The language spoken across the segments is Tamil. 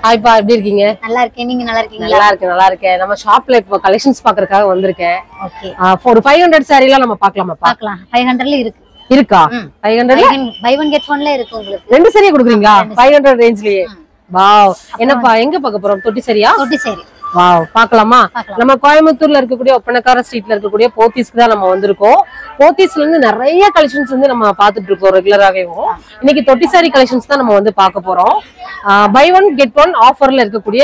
ஹாய் பா, எப்படி இருக்கீங்க? நல்லா இருக்கேன். நீங்க நல்லா இருக்கீங்களா? நல்லா இருக்கேன். நம்ம ஷாப்ல இப்ப கலெக்ஷன்ஸ் பாக்குறதுக்காக வந்திருக்கேன். ஓகே. ஒரு 500 சாரீலாம் நம்ம பார்க்கலாமா? பார்க்கலாம். 500ல இருக்கு. இருக்கா? 500ல பை ஒன் கெட் ஒன்ல இருக்கு உங்களுக்கு. ரெண்டு சாரியா கொடுக்குறீங்களா? 500 ரேஞ்ச்லயே. வாவ். என்னப்பா எங்க பார்க்க போறோம்? தொட்டி சாரியா? தொட்டி சாரி. வாவ், பார்க்கலாமா? நம்ம கோயம்புத்தூர்ல இருக்கக்கூடிய ஒப்பனக்கார ஸ்ட்ரீட்ல இருக்கக்கூடிய போத்தீஸ்க்கு தான் நம்ம வந்திருக்கோம். போத்தீஸ்ல இருந்து நிறைய கலெக்ஷன்ஸ் வந்து நம்ம பாத்துட்டு இருக்கோம் ரெகுலராகவும். இன்னைக்கு தொட்டி சாரி கலெக்ஷன்ஸ் தான் நம்ம வந்து பார்க்க போறோம். பை ஒன் கெட் ஒன் ஆஃபர்ல இருக்கக்கூடிய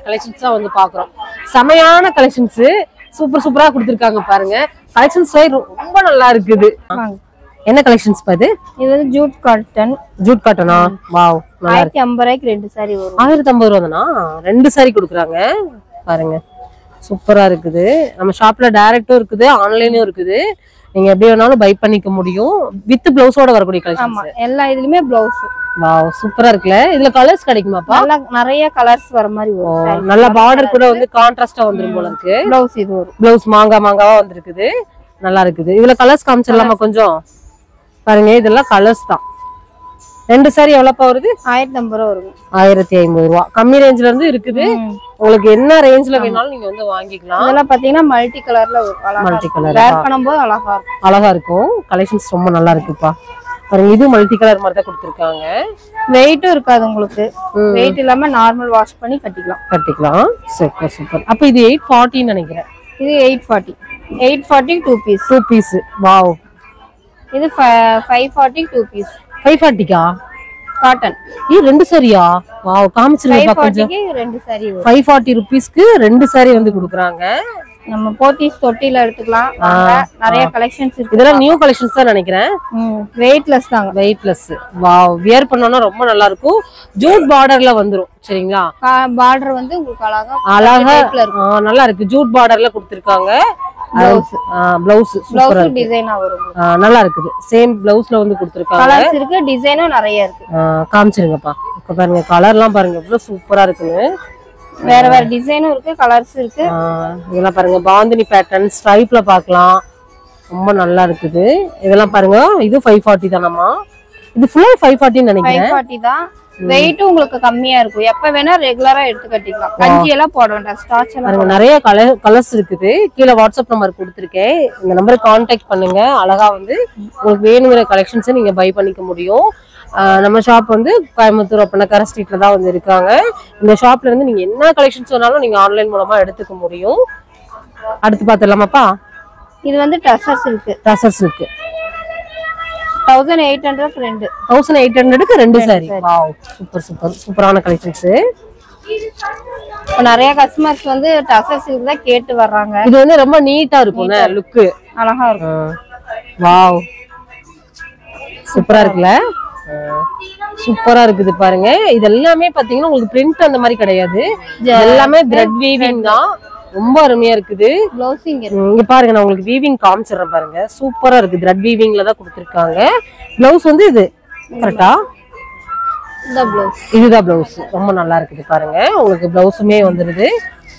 கலெக்ஷன்ஸ் தான் வந்து பாக்குறோம். செமையான கலெக்ஷன்ஸ், சூப்பரா கொடுத்திருக்காங்க பாருங்க. கலெக்ஷன்ஸ் ரொம்ப நல்லா இருக்குது. என்ன கலெக்ஷன்ஸ் பாது? இது வந்து ஜூட் காட்டன். ஜூட் காட்டனா? வாவ், நல்லா இருக்கு. 1050 ரூபாய்க்கு ரெண்டு சாரி வரும். 1050 ரூபாய் தானா? ரெண்டு சாரி கொடுக்குறாங்க பாருங்க. சூப்பரா இருக்குது. நம்ம ஷாப்ல டைரக்டும் இருக்குது, ஆன்லைனும் இருக்குது. நீங்க எப்படி வேணாலும் பை பண்ணிக்க முடியும். வித் பிளவுஸோட வரக்கூடிய கலெக்ஷன்ஸ். ஆமா, எல்லா இதுலயுமே பிளவுஸ். வாவ், சூப்பரா இருக்குல. இதுல கலர்ஸ் கிடைக்குமாப்பா? நிறைய கலர்ஸ் வர மாதிரி வரும். நல்ல பார்டர் கூட வந்து கான்ட்ராஸ்டா வந்துரும் போல இருக்கு. பிளவுஸ் இது வரும். பிளவுஸ் மாங்காவா வந்திருக்குது. நல்லா இருக்குது. இதுல கலர்ஸ் காமிச்சிடலாமா கொஞ்சம்? பாருங்க, இதெல்லாம் கலர்ஸ் தான். ரெண்டு சாரி எவ்வளவுப்பா வருது? 1050 ரூபா வரும். 1050 ரூபா. கம்மி ரேஞ்ச்ல இருந்து இருக்குது. உங்களுக்கு என்ன ரேஞ்ச்ல வேணாலும் நீங்க வந்து வாங்கிக்கலாம். இதெல்லாம் பாத்தீங்கன்னா மல்டி கலர்ல வரும். மல்டி கலர் வேர் பண்ணும்போது அழகா இருக்கும். அழகா இருக்கும். கலெக்ஷன்ஸ் ரொம்ப நல்லா இருக்குப்பா. பாருங்க, இது மல்டி கலர் மாதிரி தான் கொடுத்திருக்காங்க. வெயிட்டும் இருக்காது உங்களுக்கு. வெயிட் இல்லாம நார்மல் வாஷ் பண்ணி கட்டிக்கலாம். சூப்பர். அப்ப இது 840 நினைக்கிறேன். இது 840. 840 2 பீஸ். 2 பீஸ். வாவ். இது 540 2 பீஸ். 540கா? காட்டன். இது ரெண்டு சாரியா? வாவ், காமிச்சிருங்க கொஞ்சம். 540க்கு ரெண்டு சாரி வரும். 540 ரூபீஸ்க்கு ரெண்டு சாரி வந்து கொடுக்குறாங்க. நம்ம போத்தீஸ் தொட்டில எடுத்துக்கலாம். நிறைய கலெக்ஷன்ஸ் இருக்கு. இதெல்லாம் நியூ கலெக்ஷன்ஸ் தான் நினைக்கிறேன். வெயிட்லெஸ் தாங்க. வெயிட்லெஸ். வாவ், வியர் பண்ணோம்னா ரொம்ப நல்லா இருக்கும். ஜூட் பார்டர்ல வந்துரும். சரிங்களா? பார்டர் வந்து உங்களுக்கு அழகா நல்லா இருக்கு. ஜூட் பார்டர்ல கொடுத்திருக்காங்க. பிளவுஸ் சூப்பரா இருக்கு. டிசைனா வரும். நல்லா இருக்குது. சேம் பிளவுஸ்ல வந்து கொடுத்திருக்காங்க. கலர்ஸ் இருக்கு, டிசைனும் நிறைய இருக்கு. காமிச்சிருங்கப்பா. இப்ப பாருங்க, கலர்லாம் பாருங்க எவ்வளவு சூப்பரா இருக்குன்னு. வேற டிசைனும் இருக்கு, கலர்ஸ் இருக்கு. இதெல்லாம் பாருங்க, பாந்தினி பேட்டர்ன் ஸ்ட்ரைப்ல பார்க்கலாம். ரொம்ப நல்லா இருக்குது. இதெல்லாம் பாருங்க, இது 540 தானம்மா? இது ஃபுல்லா 540 நினைக்கிறேன். 540 தான். வெயிட் உங்களுக்கு கம்மியா இருக்கும். எப்ப வேணா ரெகுலரா எடுத்து கட்டிக்கலாம். கஞ்சி எல்லாம் போட வேண்டாம். ஸ்டார்ச் எல்லாம் நிறைய கலர்ஸ் இருக்குது. கீழே வாட்ஸ்அப் நம்பர் கொடுத்துருக்கேன். இந்த நம்பருக்கு கான்டாக்ட் பண்ணுங்க. அழகா வந்து உங்களுக்கு வேணுங்கிற கலெக்ஷன்ஸை நீங்க பை பண்ணிக்க முடியும். நம்ம ஷாப் வந்து கோயம்புத்தூர் ஒப்பனக்கார ஸ்ட்ரீட்ல தான் வந்து இருக்காங்க. இந்த ஷாப்ல இருந்து நீங்க என்ன கலெக்ஷன்ஸ் வேணாலும் நீங்க ஆன்லைன் மூலமா எடுத்துக்க முடியும். அடுத்து பாத்துடலாமாப்பா? இது வந்து டசர்ஸ் இருக்கு. 1800க்கு ரெண்டு. 1800க்கு ரெண்டு சாரி. வாவ், சூப்பரான கலெக்ஷன்ஸ். நிறைய கஸ்டமர்ஸ் வந்து டசர்ஸ் தான் கேட்டு வர்றாங்க. இது வந்து ரொம்ப நீட்டா இருக்கும். லுக் அழகா இருக்கும். வாவ், சூப்பரா இருக்குல்ல? சூப்பரா இருக்குது பாருங்க. இது எல்லாமே பாத்தீங்கன்னா உங்களுக்கு பிரிண்ட் அந்த மாதிரி கிடையாது. எல்லாமே த்ரெட் வீவிங் தான். ரொம்ப அருமையா இருக்குது. இங்க பாருங்க, நான் உங்களுக்கு வீவிங் காமிச்சிடுறேன் பாருங்க. சூப்பரா இருக்கு. த்ரெட் வீவிங்ல தான் கொடுத்திருக்காங்க. பிளவுஸ் வந்து இது கரெக்டா? இதுதான் பிளவுஸ். ரொம்ப நல்லா இருக்குது பாருங்க. உங்களுக்கு பிளவுஸுமே வந்துருது.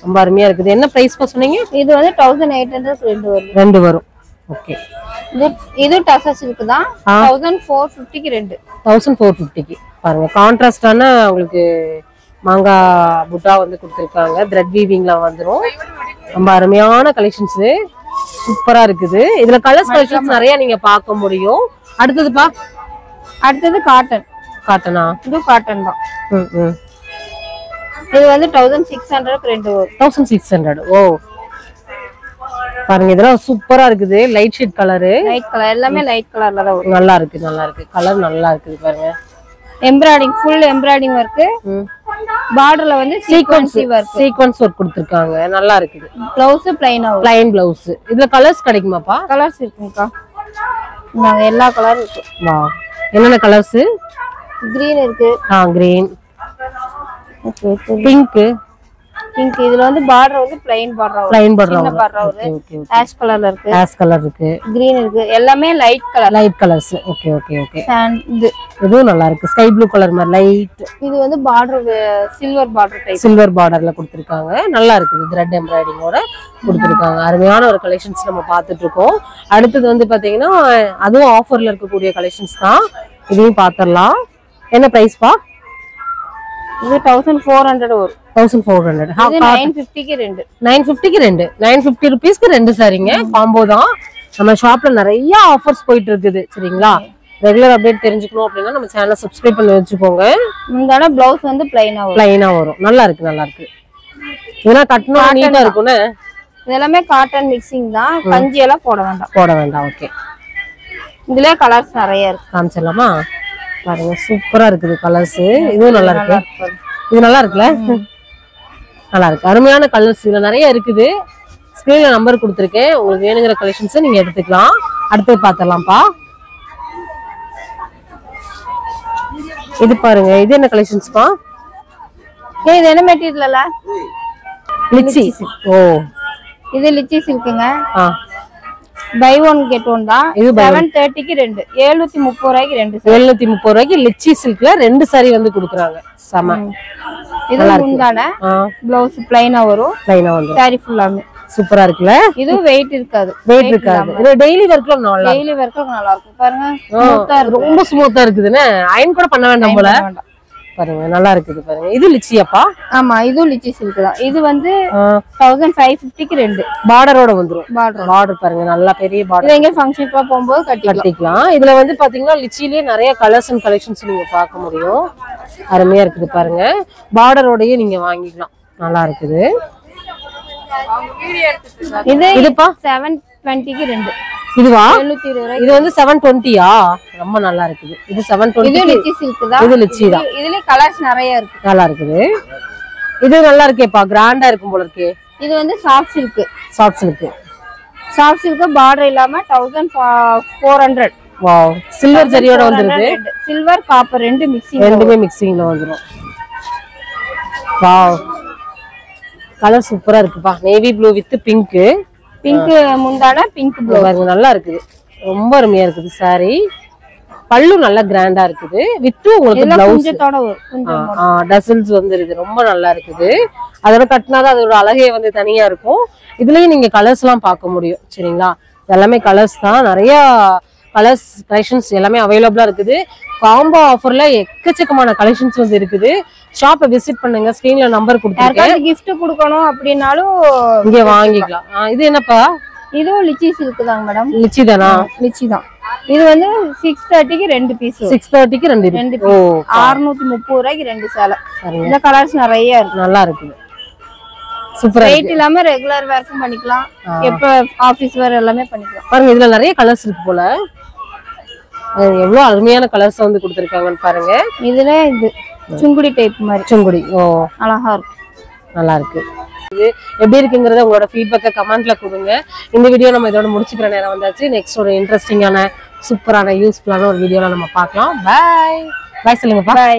ரொம்ப அருமையா இருக்குது. என்ன பிரைஸ் சொன்னீங்க? இது வந்து 1800 ரெண்டு வரும். ஓகே. இது டசர்ஸ் இருக்குதான். 1450க்கு ரெண்டு. 1450க்கு பாருங்க. கான்ட்ராஸ்டான உங்களுக்கு மாங்கா புட்டா வந்து கொடுத்திருக்காங்க. த்ரெட் வீவிங்ல வந்துரும். ரொம்ப அருமையான கலெக்ஷன்ஸ். சூப்பரா இருக்குது. இதுல கலர்ஸ் கலெக்ஷன்ஸ் நிறைய நீங்க பார்க்க முடியும். அடுத்தது காட்டனா? இது காட்டன் தான். இது வந்து 1600க்கு ரெண்டு வரும். 1600. ஓ பாருங்க, இதெல்லாம் சூப்பரா இருக்குது. Light shade colour. Light colour எல்லாமே லைட் கலர்ல தான் வரும். நல்லா இருக்கு. கலர் நல்லா இருக்குது பாருங்க. Embroidering, full embroidering work. பார்டர்ல வந்து சீக்வென்ஸ் வர்க் கொடுத்திருக்காங்க. நல்லா இருக்குது. Blouse plain blouse. இதுல கலர்ஸ் கிடைக்குமாப்பா? கலர்ஸ் இருக்குங்கக்கா. எல்லா கலரும் இருக்கு. வாவ், என்னென்ன கலர்ஸ்? கிரீன் இருக்கு. Green, pink. இதுல வந்து பார்டர் வந்து ப்ளைன் பார்டர் வரும். ஆஷ் கலர் இருக்கு. கிரீன் இருக்கு. எல்லாமே லைட் கலர்ஸ். ஓகே. இதுவும் நல்லா இருக்கு. ஸ்கை ப்ளூ கலர் மாதிரி லைட். இது வந்து பார்டர் சில்வர் பார்டர்ல கொடுத்திருக்காங்க. நல்லா இருக்குது. த்ரெட் எம்ப்ராய்டிங்கோட கொடுத்திருக்காங்க. அருமையான ஒரு கலெக்ஷன்ஸ் நம்ம பார்த்துட்டு இருக்கோம். அடுத்தது வந்து பாத்தீங்கன்னா அதுவும் ஆஃபர்ல இருக்கக்கூடிய கலெக்ஷன்ஸ் தான். இதையும் பாத்திரலாம். என்ன பிரைஸ் பா? இது 1400 வரும். 1400. இது 950க்கு ரெண்டு. 950க்கு ரெண்டு. 950 ரூபீஸ்க்கு ரெண்டு சாரிங்க. காம்போ தான். நம்ம ஷாப்ல நிறைய ஆஃபர்ஸ் போயிட்டு இருக்குது சரிங்களா. ரெகுலர் அப்டேட் தெரிஞ்சுக்கணும் அப்படின்னா நம்ம சேனலை சப்ஸ்கிரைப் பண்ணி வச்சுக்கோங்க. முந்தான பிளவுஸ் வந்து பிளைனா வரும். நல்லா இருக்கு. இதெல்லாம் கட்டணும் நீட்டா இருக்கும்னு. இதெல்லாமே காட்டன் மிக்சிங் தான். கஞ்சி எல்லாம் போட வேண்டாம். ஓகே. இதுல கலர்ஸ் நிறைய இருக்கு. காமிச்சலாமா? பாருங்க சூப்பரா இருக்குது கலர்ஸ். இதுவும் நல்லா இருக்கு. இது நல்லா இருக்குல்ல? நல்லா இருக்கு. அருமையான கலர்ஸ் இதுல நிறைய இருக்குது. ஸ்கிரீன்ல நம்பர் கொடுத்துருக்கேன். உங்களுக்கு வேணுங்கிற கலெக்ஷன்ஸ் நீங்க எடுத்துக்கலாம். அடுத்து பாத்திரலாம்ப்பா. இது பாருங்க. இது என்ன கலெக்ஷன்ஸ்ப்பா? இது என்ன மெட்டீரியல்ல? லிச்சி. ஓ இது லிச்சி சில்க்குங்க. பை ஒன் கெட் ஒன் தான். இது 730க்கு ரெண்டு. 730 ரூபாய்க்கு ரெண்டு. 730 ரூபாய்க்கு லிச்சி சில்க்ல ரெண்டு சாரி வந்து கொடுக்குறாங்க. செம. இது முந்தான ப்ளவுஸ் பிளைனா வரும். சாரி ஃபுல்லாமே சூப்பரா இருக்குல்ல? இது வெயிட் இருக்காது. இது டெய்லி வர்க்ல நல்லா இருக்கும் பாருங்க. ரொம்ப ஸ்மூத்தா இருக்குதுன்னு அயன் கூட பண்ண வேண்டாம் போல. பாருங்க நல்லா இருக்குது பாருங்க. இது லிச்சியாப்பா? ஆமா இது லிச்சி சில்க் தான். இது வந்து 1550க்கு ரெண்டு. பார்டரோட வந்துரும். பார்டர் பாருங்க நல்லா பெரிய பார்டர். எங்க ஃபங்க்ஷன் போகும்போது கட்டிக்கலாம். இதுல வந்து பாத்தீங்கன்னா லிச்சிலேயே நிறைய கலர்ஸ் அண்ட் கலெக்ஷன்ஸ் நீங்க பார்க்க முடியும். அருமையா இருக்குது பாருங்க. பார்டரோடயே நீங்க வாங்கிக்கலாம். நல்லா இருக்குது. இதுப்பா 720க்கு ரெண்டு. இதுவா? 720. இது வந்து 720யா? ரொம்ப நல்லா இருக்குது. இது 720. இது லிச்சி சில்க் தான். இது லிச்சி தான். இதுல கலர்ஸ் நிறைய இருக்கு. நல்லா இருக்குது. இது நல்லா இருக்கேப்பா. கிராண்டா இருக்கும் போல இருக்கு. இது வந்து soft silk. Soft silk border இல்லாம 1400. வாவ். சில்வர் ஜரியோட வந்துருது. சில்வர் காப்பர் ரெண்டுமே மிக்சிங்ல வந்துரும். வாவ். கலர் சூப்பரா இருக்குப்பா. Navy blue with pink. முந்தான பிங்க் ப்ளூ பாருங்க நல்லா இருக்குது. ரொம்ப அருமையா இருக்குது சாரி. பல்லு நல்லா கிராண்டா இருக்குது. வித் உங்களுக்கு பிளவுஸ் டசல்ஸ் வந்துருது. ரொம்ப நல்லா இருக்குது. அதோட கட்டினாதான் அதோட அழகே வந்து தனியா இருக்கும். இதுலயும் நீங்க கலர்ஸ் எல்லாம் பார்க்க முடியும் சரிங்களா. எல்லாமே கலர்ஸ் தான். நிறைய கலர்ஸ் கலெக்ஷன்ஸ் எல்லாமே அவைலபிளா இருக்குது. காம்போ ஆஃபர்ல எக்கச்சக்கமான கலெக்ஷன்ஸ் வந்து இருக்குது. ஷாப்பை விசிட் பண்ணுங்க. ஸ்கிரீன்ல நம்பர் கொடுத்துருக்கேன். கிஃப்ட் கொடுக்கணும் அப்படினாலும் இங்க வாங்கிக்கலாம். இது என்னப்பா? இதுவும் லிச்சி சில்க் தான் மேடம். லிச்சி தானா? லிச்சி தான். இது வந்து 630க்கு ரெண்டு பீஸ். 630க்கு ரெண்டு. ஓ 630 ரூபாய்க்கு ரெண்டு சேலை. இந்த கலர்ஸ் நிறைய இருக்கு. நல்லா இருக்குது. சூப்பரா வெயிட் இல்லாம ரெகுலர் வேர்க்கும் பண்ணிக்கலாம். எப்ப ஆபீஸ் வேர் எல்லாமே பண்ணிக்கலாம். பாருங்க இதுல நிறைய கலர்ஸ் இருக்கு போல. எவ்வளவு அருமையான கலர்ஸ் வந்து கொடுத்திருக்காங்கன்னு பாருங்க. இதுல இது சுங்குடி டைப் மாதிரி. சுங்குடி. ஓ அழகா இருக்கு. நல்லா இருக்கு. இது எப்படி இருக்குங்கறத உங்களோட ஃபீட்பேக்கை கமெண்ட்ல கொடுங்க. இந்த வீடியோ நம்ம இதோட முடிச்சுக்கிற நேரம் வந்தாச்சு. நெக்ஸ்ட் ஒரு இன்ட்ரெஸ்டிங்கான சூப்பரான யூஸ்ஃபுல்லான ஒரு வீடியோல நம்ம பார்க்கலாம். பை சொல்லுங்கப்பா. பை.